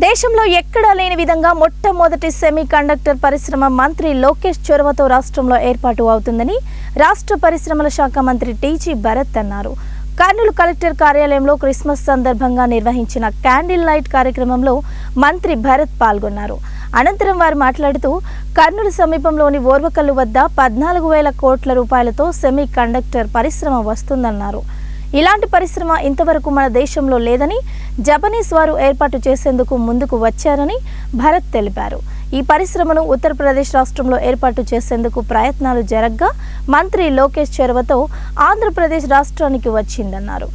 దేశంలో ఎక్కడా లేని విధంగా మొట్టమొదటి సెమీ కండక్టర్ పరిశ్రమ మంత్రి లోకేష్ చొరవతో రాష్ట్రంలో ఏర్పాటు అవుతుందని రాష్ట్ర పరిశ్రమల శాఖ మంత్రి టీజీ భరత్ అన్నారు. కర్నూలు కలెక్టర్ కార్యాలయంలో క్రిస్మస్ సందర్భంగా నిర్వహించిన క్యాండిల్ లైట్ కార్యక్రమంలో మంత్రి భరత్ పాల్గొన్నారు. అనంతరం వారు మాట్లాడుతూ కర్నూలు సమీపంలోని ఓర్వకల్లు వద్ద 14,000 కోట్ల రూపాయలతో సెమీ కండక్టర్ పరిశ్రమ వస్తుందన్నారు. ఇలాంటి పరిశ్రమ ఇంతవరకు మన దేశంలో లేదని జపనీస్ వారు ఏర్పాటు చేసేందుకు ముందుకు వచ్చారని భరత్ తెలిపారు. ఈ పరిశ్రమను ఉత్తరప్రదేశ్ రాష్ట్రంలో ఏర్పాటు చేసేందుకు ప్రయత్నాలు జరగ్గా మంత్రి లోకేష్ చొరవతో ఆంధ్రప్రదేశ్ రాష్ట్రానికి వచ్చిందన్నారు.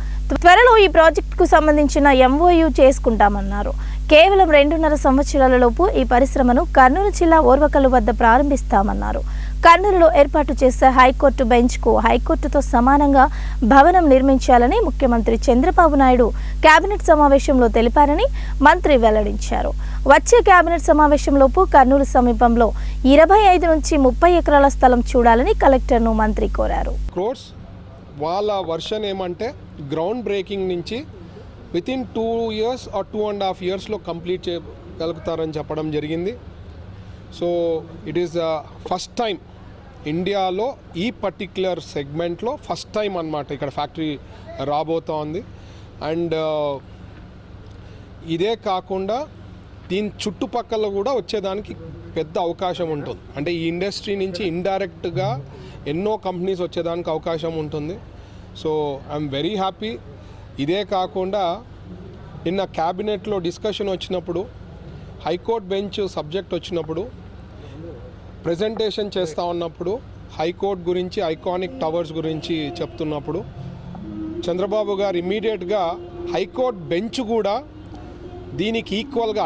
త్వరలో ఈ ప్రాజెక్టుకు సంబంధించిన MOU చేసుకుంటామన్నారు. కేవలం 2.5 సంవత్సరాలలోపు ఈ పరిశ్రమను కర్నూలు జిల్లా ఓర్వకల్లు వద్ద ప్రారంభిస్తామన్నారు. కర్నూలులో ఏర్పాటు చేసే హైకోర్టు బెంచ్కు హైకోర్టుతో సమానంగా భవనం నిర్మించాలని ముఖ్యమంత్రి చంద్రబాబు నాయుడు కేబినెట్ సమావేశంలో తెలిపారని మంత్రి వెల్లడించారు. వచ్చే కేబినెట్ సమావేశంలోపు కర్నూలు సమీపంలో 25 నుంచి 30 ఎకరాల స్థలం చూడాలని కలెక్టర్ను మంత్రి కోరారు. వాళ్ళ వర్షన్ ఏమంటే గ్రౌండ్ బ్రేకింగ్ నుంచి వితిన్ 2 years or 2.5 yearsలో కంప్లీట్ చేయగలుగుతారని చెప్పడం జరిగింది. So it is first time ఇండియాలో ఈ పర్టిక్యులర్ సెగ్మెంట్లో ఫస్ట్ టైం అన్నమాట ఇక్కడ ఫ్యాక్టరీ రాబోతా ఉంది. అండ్ ఇదే కాకుండా దీని చుట్టుపక్కల కూడా వచ్చేదానికి పెద్ద అవకాశం ఉంటుంది. అంటే ఈ ఇండస్ట్రీ నుంచి ఇండైరెక్ట్గా ఎన్నో కంపెనీస్ వచ్చేదానికి అవకాశం ఉంటుంది. So I'm very happy. ఇదే కాకుండా నిన్న క్యాబినెట్లో డిస్కషన్ వచ్చినప్పుడు హైకోర్టు బెంచ్ సబ్జెక్ట్ వచ్చినప్పుడు ప్రెజెంటేషన్ చేస్తూ ఉన్నప్పుడు హైకోర్టు గురించి ఐకానిక్ టవర్స్ గురించి చెప్తున్నప్పుడు చంద్రబాబు గారు ఇమీడియట్గా హైకోర్టు బెంచ్ కూడా దీనికి ఈక్వల్గా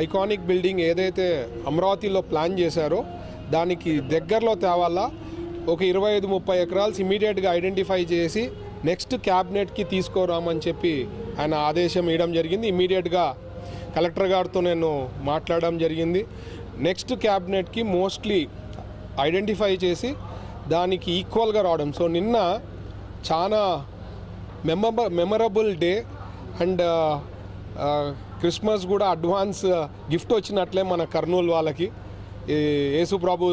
ఐకానిక్ బిల్డింగ్ ఏదైతే అమరావతిలో ప్లాన్ చేశారో దానికి దగ్గరలో తేవాలా, ఒక 25-30 ఎకరాలు ఇమీడియట్గా ఐడెంటిఫై చేసి నెక్స్ట్ క్యాబినెట్కి తీసుకురామని చెప్పి ఆయన ఆదేశం ఇవ్వడం జరిగింది. ఇమీడియట్గా కలెక్టర్ గారితో నేను మాట్లాడడం జరిగింది. నెక్స్ట్ క్యాబినెట్కి మోస్ట్లీ ఐడెంటిఫై చేసి దానికి ఈక్వల్గా రావడం. సో నిన్న చాలా మెమరబుల్ డే అండ్ క్రిస్మస్ కూడా అడ్వాన్స్ గిఫ్ట్ వచ్చినట్లే మన కర్నూలు వాళ్ళకి. యేసు ప్రభు